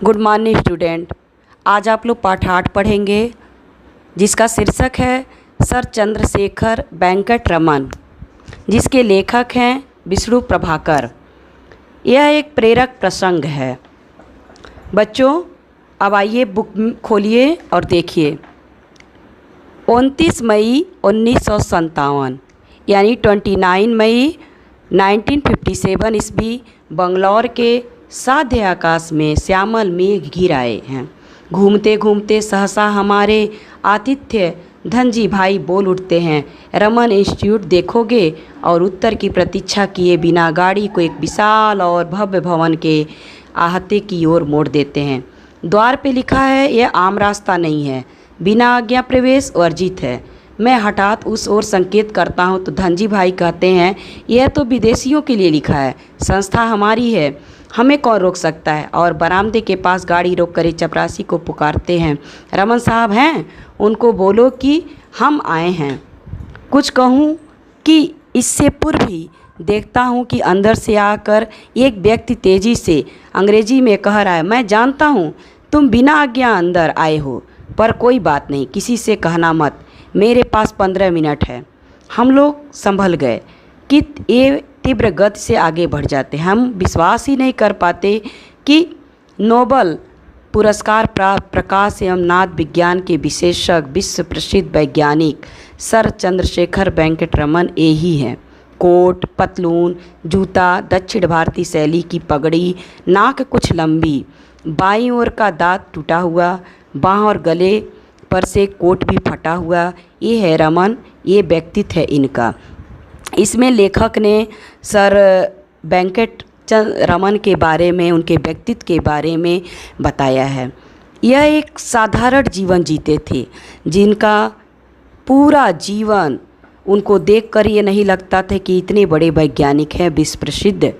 Good morning student. आज आप लोग पाठ 8 पढ़ेंगे जिसका शीर्षक है सर चंद्रशेखर वेंकट रमन, जिसके लेखक हैं विष्णु प्रभाकर। यह एक प्रेरक प्रसंग है। बच्चों अब आइए बुक खोलिए और देखिए। 29 मई 1957 यानी 29 मई 1957 ईस्वी बंगलौर के साध्य आकाश में श्यामल मेघ घिर आए हैं। घूमते घूमते सहसा हमारे आतिथ्य धनजी भाई बोल उठते हैं, रमन इंस्टीट्यूट देखोगे? और उत्तर की प्रतीक्षा किए बिना गाड़ी को एक विशाल और भव्य भवन के अहाते की ओर मोड़ देते हैं। द्वार पे लिखा है यह आम रास्ता नहीं है, बिना आज्ञा प्रवेश वर्जित है। मैं हठात उस ओर संकेत करता हूँ तो धनजी भाई कहते हैं यह तो विदेशियों के लिए लिखा है, संस्था हमारी है, हमें कौन रोक सकता है। और बरामदे के पास गाड़ी रोक कर चपरासी को पुकारते हैं, रमन साहब हैं, उनको बोलो कि हम आए हैं। कुछ कहूँ कि इससे पूर्व ही देखता हूँ कि अंदर से आकर एक व्यक्ति तेज़ी से अंग्रेजी में कह रहा है, मैं जानता हूँ तुम बिना आज्ञा अंदर आए हो, पर कोई बात नहीं, किसी से कहना मत, मेरे पास 15 मिनट है। हम लोग संभल गए कि ये तीव्र गति से आगे बढ़ जाते। हम विश्वास ही नहीं कर पाते कि नोबल पुरस्कार प्राप्त प्रकाश एवं नाद विज्ञान के विशेषज्ञ विश्व प्रसिद्ध वैज्ञानिक सर चंद्रशेखर वेंकट रमन यही हैं। कोट, पतलून, जूता, दक्षिण भारतीय शैली की पगड़ी, नाक कुछ लंबी, बाईं ओर का दांत टूटा हुआ, बाँह और गले पर से कोट भी फटा हुआ। ये है रमन, ये व्यक्तित्व है इनका। इसमें लेखक ने सर वेंकट रमन के बारे में, उनके व्यक्तित्व के बारे में बताया है। यह एक साधारण जीवन जीते थे, जिनका पूरा जीवन उनको देखकर ये नहीं लगता था कि इतने बड़े वैज्ञानिक हैं, विश्व प्रसिद्ध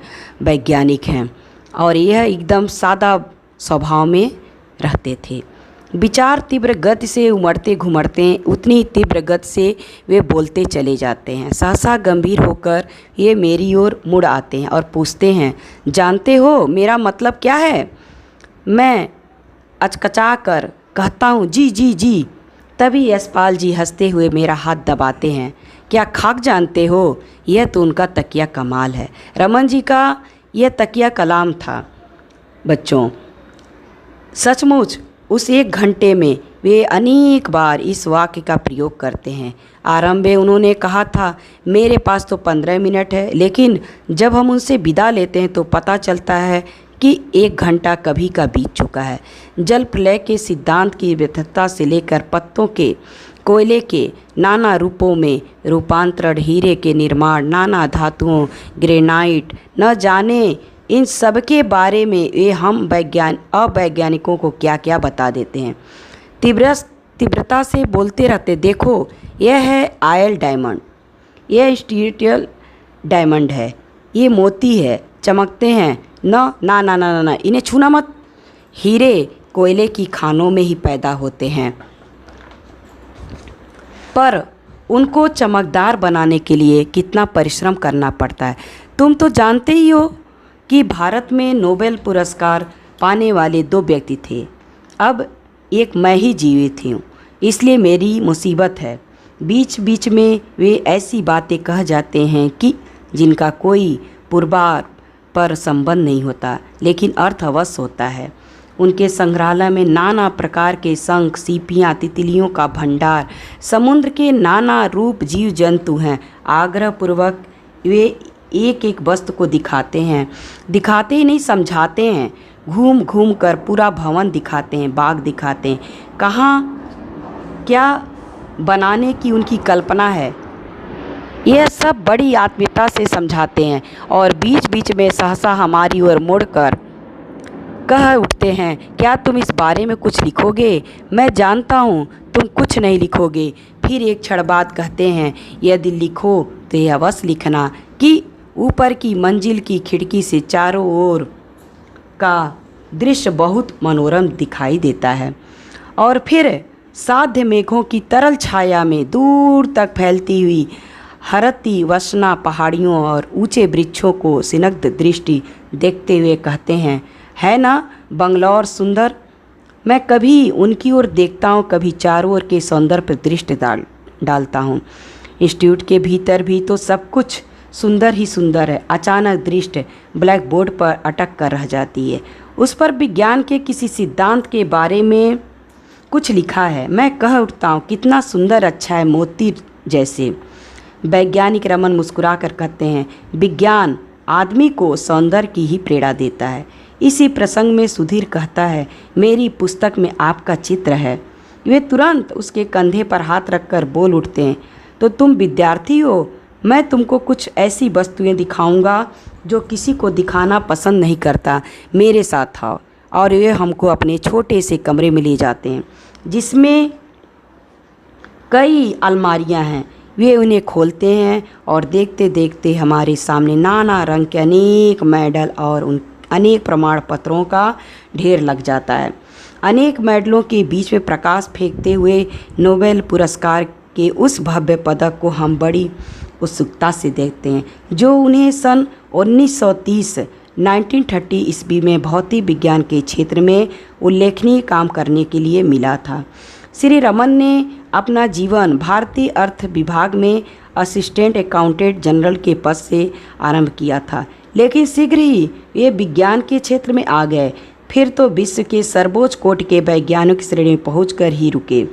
वैज्ञानिक हैं, और यह एकदम सादा स्वभाव में रहते थे। विचार तीव्र गति से उमड़ते घुमड़ते उतनी तीव्र गति से वे बोलते चले जाते हैं। सहसा गंभीर होकर ये मेरी ओर मुड़ आते हैं और पूछते हैं, जानते हो मेरा मतलब क्या है? मैं अचकचा कर कहता हूँ जी जी जी। तभी यशपाल जी हंसते हुए मेरा हाथ दबाते हैं। क्या खाक जानते हो? यह तो उनका तकिया कमाल है। रमन जी का यह तकिया कलाम था। बच्चों सचमुच उस 1 घंटे में वे अनेक बार इस वाक्य का प्रयोग करते हैं। आरंभ में उन्होंने कहा था मेरे पास तो 15 मिनट है, लेकिन जब हम उनसे विदा लेते हैं तो पता चलता है कि 1 घंटा कभी का बीत चुका है। जल प्रलय के सिद्धांत की व्यर्थता से लेकर पत्तों के कोयले के नाना रूपों में रूपांतरण, हीरे के निर्माण, नाना धातुओं, ग्रेनाइट, न जाने इन सब के बारे में ये हम अवैज्ञानिकों को क्या क्या बता देते हैं। तीव्रता से बोलते रहते, देखो यह है आयल डायमंड, यह इंस्टीट्यूटियल डायमंड है, ये मोती है, चमकते हैं, ना ना ना ना ना, ना इन्हें छूना मत। हीरे कोयले की खानों में ही पैदा होते हैं, पर उनको चमकदार बनाने के लिए कितना परिश्रम करना पड़ता है। तुम तो जानते ही हो कि भारत में नोबेल पुरस्कार पाने वाले 2 व्यक्ति थे। अब एक मैं ही जीवित हूँ, इसलिए मेरी मुसीबत है। बीच बीच में वे ऐसी बातें कह जाते हैं कि जिनका कोई पूर्वार पर संबंध नहीं होता, लेकिन अर्थ अवश्य होता है। उनके संग्रहालय में नाना प्रकार के शंख, सीपियाँ, तितलियों का भंडार, समुद्र के नाना रूप जीव जंतु हैं। आग्रहपूर्वक वे एक एक वस्तु को दिखाते हैं, दिखाते ही नहीं समझाते हैं। घूम घूम कर पूरा भवन दिखाते हैं, बाग दिखाते हैं, कहाँ क्या बनाने की उनकी कल्पना है, यह सब बड़ी आत्मीयता से समझाते हैं। और बीच बीच में सहसा हमारी ओर मुड़कर कह उठते हैं, क्या तुम इस बारे में कुछ लिखोगे? मैं जानता हूँ तुम कुछ नहीं लिखोगे। फिर एक क्षण बाद कहते हैं, यदि लिखो तो यह अवश्य लिखना कि ऊपर की मंजिल की खिड़की से चारों ओर का दृश्य बहुत मनोरम दिखाई देता है, और फिर साध्य मेघों की तरल छाया में दूर तक फैलती हुई हरती वसना पहाड़ियों और ऊंचे वृक्षों को स्निग्ध दृष्टि देखते हुए कहते हैं, है ना बंगलौर सुंदर। मैं कभी उनकी ओर देखता हूँ, कभी चारों ओर के सौंदर्य पर दृष्टि डालता हूँ। इंस्टीट्यूट के भीतर भी तो सब कुछ सुंदर ही सुंदर है। अचानक दृष्टि ब्लैक बोर्ड पर अटक कर रह जाती है। उस पर विज्ञान के किसी सिद्धांत के बारे में कुछ लिखा है। मैं कह उठता हूँ, कितना सुंदर, अच्छा है, मोती जैसे। वैज्ञानिक रमन मुस्कुरा कर कहते हैं, विज्ञान आदमी को सौंदर्य की ही प्रेरणा देता है। इसी प्रसंग में सुधीर कहता है, मेरी पुस्तक में आपका चित्र है। वे तुरंत उसके कंधे पर हाथ रखकर बोल उठते हैं, तो तुम विद्यार्थी हो, मैं तुमको कुछ ऐसी वस्तुएं दिखाऊंगा जो किसी को दिखाना पसंद नहीं करता। मेरे साथ आओ। और वे हमको अपने छोटे से कमरे में ले जाते हैं जिसमें कई अलमारियां हैं। वे उन्हें खोलते हैं और देखते देखते हमारे सामने नाना रंग के अनेक मेडल और उन अनेक प्रमाण पत्रों का ढेर लग जाता है। अनेक मेडलों के बीच में प्रकाश फेंकते हुए नोबेल पुरस्कार के उस भव्य पदक को हम बड़ी उत्सुकता से देखते हैं, जो उन्हें सन 1930 ईस्वी में भौतिक विज्ञान के क्षेत्र में उल्लेखनीय काम करने के लिए मिला था। श्री रमन ने अपना जीवन भारतीय अर्थ विभाग में असिस्टेंट अकाउंटेंट जनरल के पद से आरंभ किया था, लेकिन शीघ्र ही वे विज्ञान के क्षेत्र में आ गए। फिर तो विश्व के सर्वोच्च कोटि के वैज्ञानिक श्रेणी में पहुंचकर ही रुके।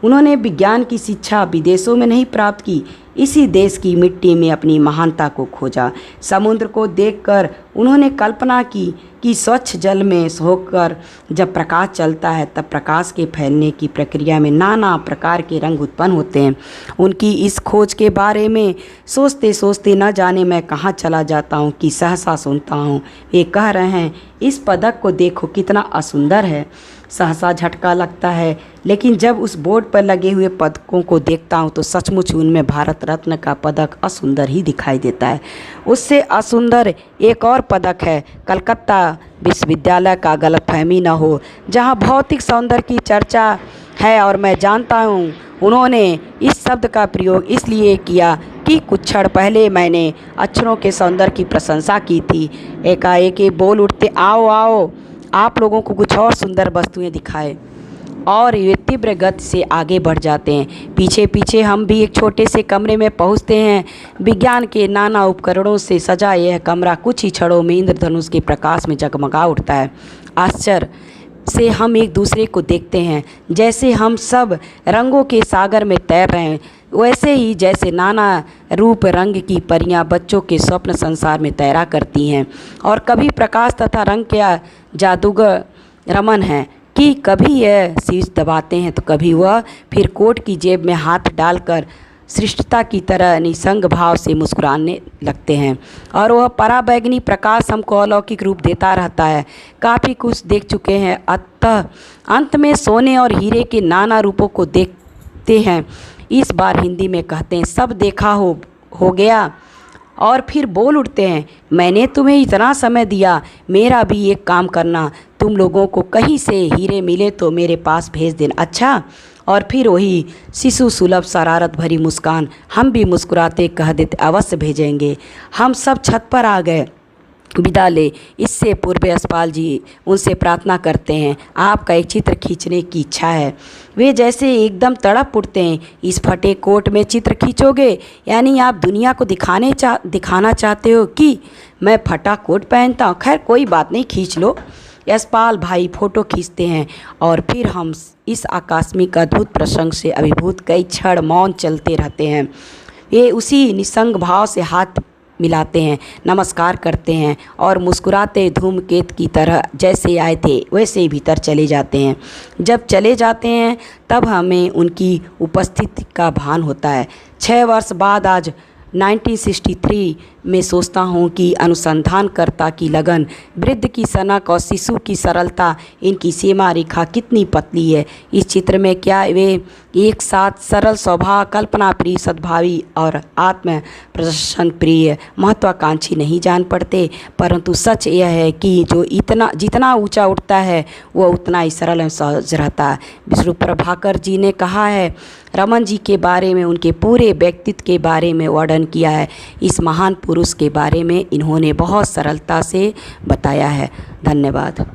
उन्होंने विज्ञान की शिक्षा विदेशों में नहीं प्राप्त की, इसी देश की मिट्टी में अपनी महानता को खोजा। समुद्र को देखकर उन्होंने कल्पना की कि स्वच्छ जल में होकर जब प्रकाश चलता है तब प्रकाश के फैलने की प्रक्रिया में नाना प्रकार के रंग उत्पन्न होते हैं। उनकी इस खोज के बारे में सोचते सोचते न जाने मैं कहाँ चला जाता हूँ कि सहसा सुनता हूँ वे कह रहे हैं, इस पदक को देखो कितना असुंदर है। सहसा झटका लगता है, लेकिन जब उस बोर्ड पर लगे हुए पदकों को देखता हूँ तो सचमुच उनमें भारत रत्न का पदक असुंदर ही दिखाई देता है। उससे असुंदर एक और पदक है, कलकत्ता विश्वविद्यालय का, गलतफहमी न हो, जहाँ भौतिक सौंदर्य की चर्चा है। और मैं जानता हूँ उन्होंने इस शब्द का प्रयोग इसलिए किया कि कुछ क्षण पहले मैंने अक्षरों के सौंदर्य की प्रशंसा की थी। एकाएक बोल उठते, आओ आओ, आप लोगों को कुछ और सुंदर वस्तुएं दिखाए। और वे तीव्र गति से आगे बढ़ जाते हैं। पीछे पीछे हम भी एक छोटे से कमरे में पहुंचते हैं। विज्ञान के नाना उपकरणों से सजा यह कमरा कुछ ही क्षणों में इंद्रधनुष के प्रकाश में जगमगा उठता है। आश्चर्य से हम एक दूसरे को देखते हैं, जैसे हम सब रंगों के सागर में तैर रहे हैं, वैसे ही जैसे नाना रूप रंग की परियां बच्चों के स्वप्न संसार में तैरा करती हैं। और कभी प्रकाश तथा रंग के जादूगर रमन हैं कि कभी यह शीश दबाते हैं तो कभी वह फिर कोट की जेब में हाथ डालकर सृष्टता की तरह निसंग भाव से मुस्कुराने लगते हैं। और वह पराबैंगनी प्रकाश हमको अलौकिक रूप देता रहता है। काफ़ी कुछ देख चुके हैं, अतः अंत में सोने और हीरे के नाना रूपों को देखते हैं। इस बार हिंदी में कहते हैं, सब देखा हो गया। और फिर बोल उठते हैं, मैंने तुम्हें इतना समय दिया, मेरा भी एक काम करना, तुम लोगों को कहीं से हीरे मिले तो मेरे पास भेज देना, अच्छा। और फिर वही शिशु सुलभ शरारत भरी मुस्कान। हम भी मुस्कुराते कह देते, अवश्य भेजेंगे। हम सब छत पर आ गए। विदा ले इससे पूर्व यशपाल जी उनसे प्रार्थना करते हैं, आपका एक चित्र खींचने की इच्छा है। वे जैसे एकदम तड़प उठते हैं, इस फटे कोट में चित्र खींचोगे? यानी आप दुनिया को दिखाना चाहते हो कि मैं फटा कोट पहनता हूँ? खैर कोई बात नहीं, खींच लो। यशपाल भाई फ़ोटो खींचते हैं और फिर हम इस आकस्मिक अद्भुत प्रसंग से अभिभूत कई क्षण मौन चलते रहते हैं। ये उसी निसंग भाव से हाथ मिलाते हैं, नमस्कार करते हैं और मुस्कुराते धूमकेतु की तरह जैसे आए थे वैसे ही भीतर चले जाते हैं। जब चले जाते हैं तब हमें उनकी उपस्थिति का भान होता है। 6 वर्ष बाद आज 1963 में सोचता हूँ कि अनुसंधानकर्ता की लगन, वृद्ध की सनक और शिशु की सरलता, इनकी सीमा रेखा कितनी पतली है। इस चित्र में क्या वे एक साथ सरल स्वभाव, कल्पना प्रिय, सद्भावी और आत्म प्रदर्शन प्रिय महत्वाकांक्षी नहीं जान पड़ते? परंतु सच यह है कि जो जितना ऊंचा उठता है वह उतना ही सरल एवं सहज रहता है। विष्णु प्रभाकर जी ने कहा है, रमन जी के बारे में, उनके पूरे व्यक्तित्व के बारे में वर्णन किया है। इस महान पुरुष के बारे में इन्होंने बहुत सरलता से बताया है। धन्यवाद।